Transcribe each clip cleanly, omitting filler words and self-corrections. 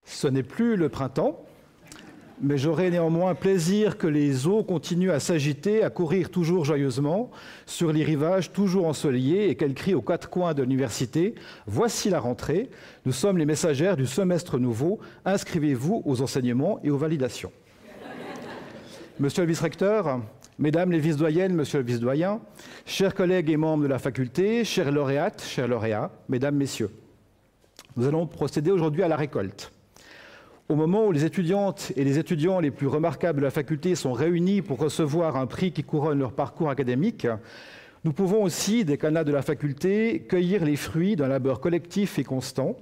Ce n'est plus le printemps, mais j'aurai néanmoins plaisir que les eaux continuent à s'agiter, à courir toujours joyeusement sur les rivages toujours ensoleillés et qu'elles crient aux quatre coins de l'université « Voici la rentrée, nous sommes les messagères du semestre nouveau, inscrivez-vous aux enseignements et aux validations ». Monsieur le vice-recteur, mesdames les vice-doyennes, monsieur le vice-doyen, chers collègues et membres de la faculté, chères lauréates, chers lauréats, mesdames, messieurs, nous allons procéder aujourd'hui à la récolte. Au moment où les étudiantes et les étudiants les plus remarquables de la faculté sont réunis pour recevoir un prix qui couronne leur parcours académique, nous pouvons aussi, décanat de la faculté, cueillir les fruits d'un labeur collectif et constant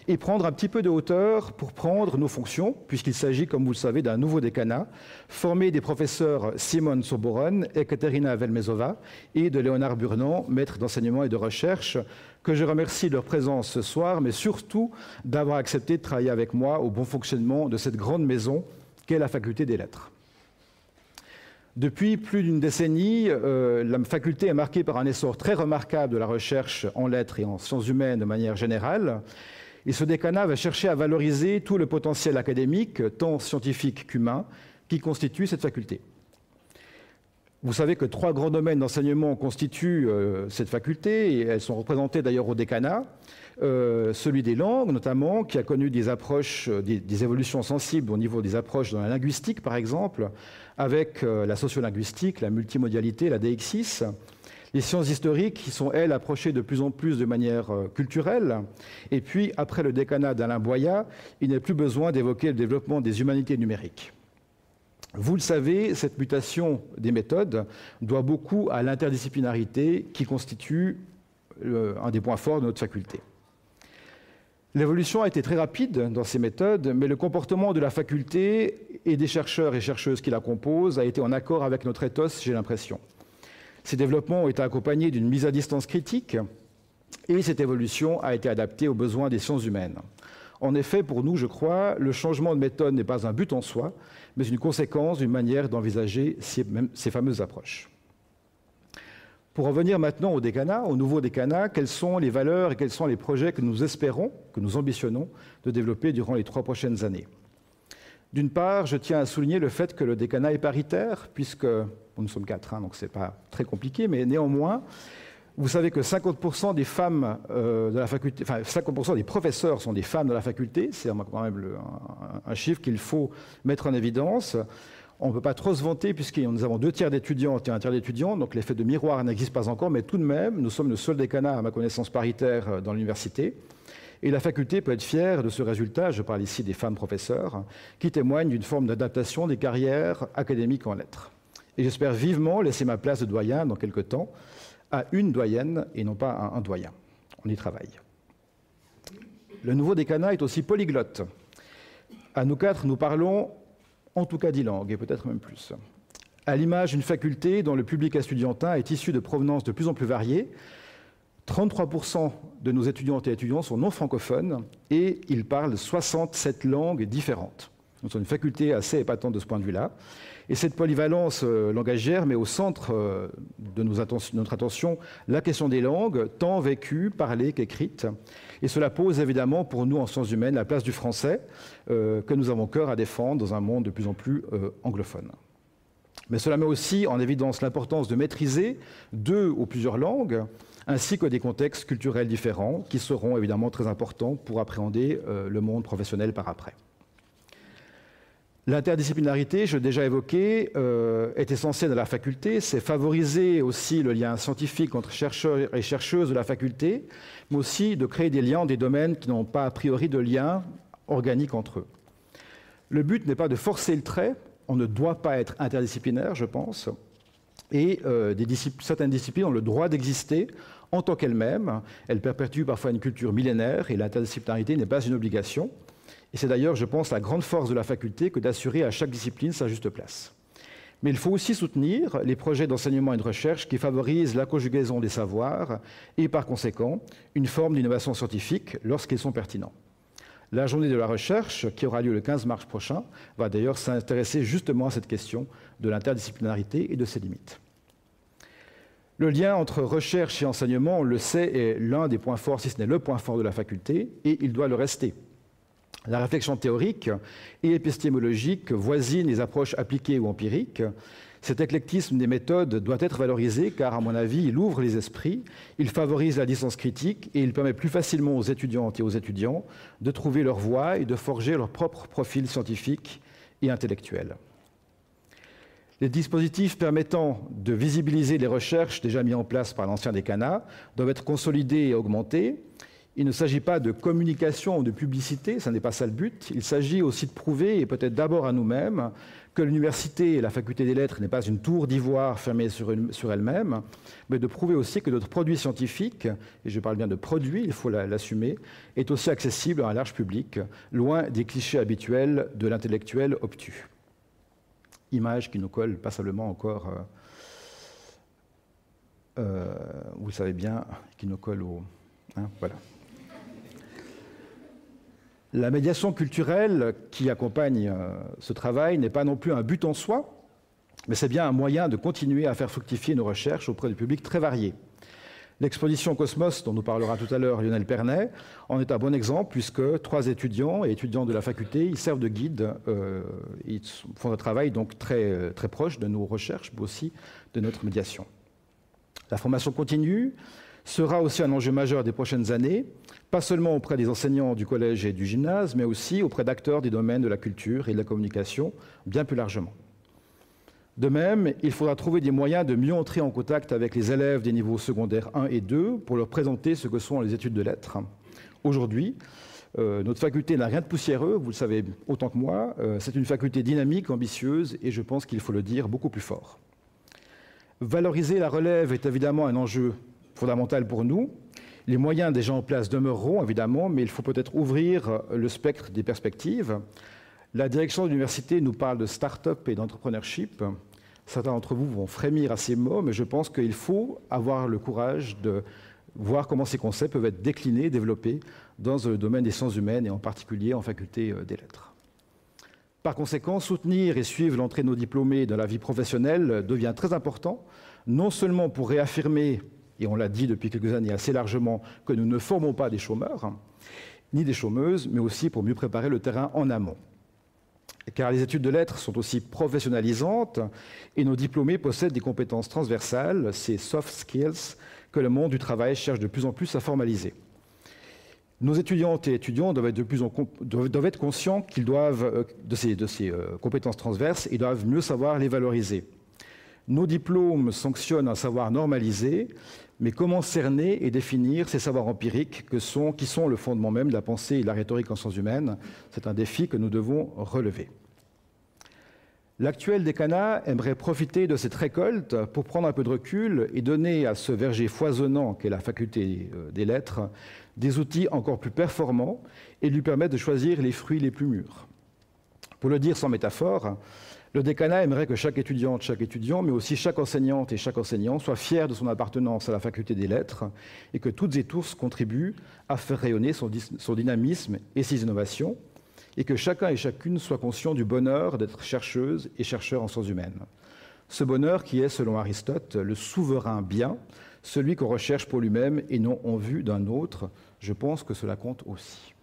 et prendre un petit peu de hauteur pour prendre nos fonctions, puisqu'il s'agit, comme vous le savez, d'un nouveau décanat, formé des professeurs Simone Soboron, Ekaterina Velmezova et de Léonard Burnand, maître d'enseignement et de recherche, que je remercie de leur présence ce soir, mais surtout d'avoir accepté de travailler avec moi au bon fonctionnement de cette grande maison qu'est la Faculté des Lettres. Depuis plus d'une décennie, la faculté est marquée par un essor très remarquable de la recherche en lettres et en sciences humaines de manière générale. Et ce décanat va chercher à valoriser tout le potentiel académique, tant scientifique qu'humain, qui constitue cette faculté. Vous savez que 3 grands domaines d'enseignement constituent cette faculté, et elles sont représentées d'ailleurs au décanat. Celui des langues, notamment, qui a connu des approches, des évolutions sensibles au niveau des approches dans la linguistique, par exemple, avec la sociolinguistique, la multimodialité, la DX6. Les sciences historiques qui sont, elles, approchées de plus en plus de manière culturelle. Et puis, après le décanat d'Alain Boyat, il n'est plus besoin d'évoquer le développement des humanités numériques. Vous le savez, cette mutation des méthodes doit beaucoup à l'interdisciplinarité qui constitue un des points forts de notre faculté. L'évolution a été très rapide dans ces méthodes, mais le comportement de la faculté et des chercheurs et chercheuses qui la composent a été en accord avec notre ethos, j'ai l'impression. Ces développements ont été accompagnés d'une mise à distance critique et cette évolution a été adaptée aux besoins des sciences humaines. En effet, pour nous, je crois, le changement de méthode n'est pas un but en soi, mais une conséquence d'une manière d'envisager ces fameuses approches. Pour revenir maintenant au décanat, au nouveau décanat, quelles sont les valeurs et quels sont les projets que nous espérons, que nous ambitionnons de développer durant les 3 prochaines années? D'une part, je tiens à souligner le fait que le décanat est paritaire, puisque nous sommes 4, donc ce n'est pas très compliqué, mais néanmoins, vous savez que 50% des femmes de la faculté, enfin 50% des professeurs sont des femmes de la faculté, c'est quand même un chiffre qu'il faut mettre en évidence. On ne peut pas trop se vanter puisque nous avons 2 tiers d'étudiantes et 1 tiers d'étudiants, donc l'effet de miroir n'existe pas encore, mais tout de même, nous sommes le seul décanat, à ma connaissance, paritaire dans l'université. Et la faculté peut être fière de ce résultat, je parle ici des femmes professeurs, qui témoignent d'une forme d'adaptation des carrières académiques en lettres. Et j'espère vivement laisser ma place de doyen dans quelque temps à une doyenne et non pas à un doyen. On y travaille. Le nouveau décanat est aussi polyglotte. À nous 4, nous parlons en tout cas 10 langues, et peut-être même plus. À l'image d'une faculté dont le public estudiantin est issu de provenances de plus en plus variées, 33% de nos étudiantes et étudiants sont non francophones et ils parlent 67 langues différentes. Nous sommes une faculté assez épatante de ce point de vue-là. Et cette polyvalence langagière met au centre de notre attention la question des langues, tant vécues, parlées qu'écrites. Et cela pose évidemment pour nous en sciences humaines la place du français que nous avons cœur à défendre dans un monde de plus en plus anglophone. Mais cela met aussi en évidence l'importance de maîtriser 2 ou plusieurs langues, ainsi que des contextes culturels différents qui seront évidemment très importants pour appréhender le monde professionnel par après. L'interdisciplinarité, je l'ai déjà évoqué, est essentielle à la faculté. C'est favoriser aussi le lien scientifique entre chercheurs et chercheuses de la faculté, mais aussi de créer des liens dans des domaines qui n'ont pas a priori de lien organique entre eux. Le but n'est pas de forcer le trait, on ne doit pas être interdisciplinaire, je pense, et certaines disciplines ont le droit d'exister en tant qu'elles-mêmes. Elles perpétuent parfois une culture millénaire et l'interdisciplinarité n'est pas une obligation. Et c'est d'ailleurs, je pense, la grande force de la faculté que d'assurer à chaque discipline sa juste place. Mais il faut aussi soutenir les projets d'enseignement et de recherche qui favorisent la conjugaison des savoirs et, par conséquent, une forme d'innovation scientifique lorsqu'ils sont pertinents. La journée de la recherche, qui aura lieu le 15 mars prochain, va d'ailleurs s'intéresser justement à cette question de l'interdisciplinarité et de ses limites. Le lien entre recherche et enseignement, on le sait, est l'un des points forts, si ce n'est le point fort de la faculté, et il doit le rester. La réflexion théorique et épistémologique voisine les approches appliquées ou empiriques. Cet éclectisme des méthodes doit être valorisé car, à mon avis, il ouvre les esprits, il favorise la distance critique et il permet plus facilement aux étudiantes et aux étudiants de trouver leur voie et de forger leur propre profil scientifique et intellectuel. Les dispositifs permettant de visibiliser les recherches déjà mis en place par l'ancien décanat doivent être consolidés et augmentés. Il ne s'agit pas de communication ou de publicité, ce n'est pas ça le but. Il s'agit aussi de prouver, et peut-être d'abord à nous-mêmes, que l'université et la faculté des lettres n'est pas une tour d'ivoire fermée sur elle-même, mais de prouver aussi que notre produit scientifique, et je parle bien de produit, il faut l'assumer, est aussi accessible à un large public, loin des clichés habituels de l'intellectuel obtus. Image qui nous colle passablement encore, vous le savez bien, qui nous colle au... voilà. La médiation culturelle qui accompagne ce travail n'est pas non plus un but en soi, mais c'est bien un moyen de continuer à faire fructifier nos recherches auprès de publics très variés. L'exposition Cosmos, dont nous parlera tout à l'heure Lionel Pernet, en est un bon exemple, puisque 3 étudiants et étudiants de la faculté ils servent de guide, ils font un travail donc très, très proche de nos recherches, mais aussi de notre médiation. La formation continue sera aussi un enjeu majeur des prochaines années, pas seulement auprès des enseignants du collège et du gymnase, mais aussi auprès d'acteurs des domaines de la culture et de la communication, bien plus largement. De même, il faudra trouver des moyens de mieux entrer en contact avec les élèves des niveaux secondaires 1 et 2 pour leur présenter ce que sont les études de lettres. Aujourd'hui, notre faculté n'a rien de poussiéreux, vous le savez autant que moi, c'est une faculté dynamique, ambitieuse, et je pense qu'il faut le dire beaucoup plus fort. Valoriser la relève est évidemment un enjeu fondamental pour nous. Les moyens déjà en place demeureront, évidemment, mais il faut peut-être ouvrir le spectre des perspectives. La direction de l'université nous parle de start-up et d'entrepreneurship. Certains d'entre vous vont frémir à ces mots, mais je pense qu'il faut avoir le courage de voir comment ces concepts peuvent être déclinés, développés dans le domaine des sciences humaines et en particulier en faculté des lettres. Par conséquent, soutenir et suivre l'entrée de nos diplômés dans la vie professionnelle devient très important, non seulement pour réaffirmer, et on l'a dit depuis quelques années assez largement, que nous ne formons pas des chômeurs, ni des chômeuses, mais aussi pour mieux préparer le terrain en amont. Car les études de lettres sont aussi professionnalisantes et nos diplômés possèdent des compétences transversales, ces soft skills que le monde du travail cherche de plus en plus à formaliser. Nos étudiantes et étudiants doivent être conscients qu'ils doivent, de ces compétences transverses et doivent mieux savoir les valoriser. Nos diplômes sanctionnent un savoir normalisé, mais comment cerner et définir ces savoirs empiriques qui sont le fondement même de la pensée et de la rhétorique en sciences humaines? C'est un défi que nous devons relever. L'actuel décanat aimerait profiter de cette récolte pour prendre un peu de recul et donner à ce verger foisonnant qu'est la faculté des lettres des outils encore plus performants et lui permettre de choisir les fruits les plus mûrs. Pour le dire sans métaphore, le décanat aimerait que chaque étudiante, chaque étudiant, mais aussi chaque enseignante et chaque enseignant soit fier de son appartenance à la faculté des lettres et que toutes et tous contribuent à faire rayonner son dynamisme et ses innovations et que chacun et chacune soit conscient du bonheur d'être chercheuse et chercheur en sciences humaines. Ce bonheur qui est, selon Aristote, le souverain bien, celui qu'on recherche pour lui-même et non en vue d'un autre. Je pense que cela compte aussi.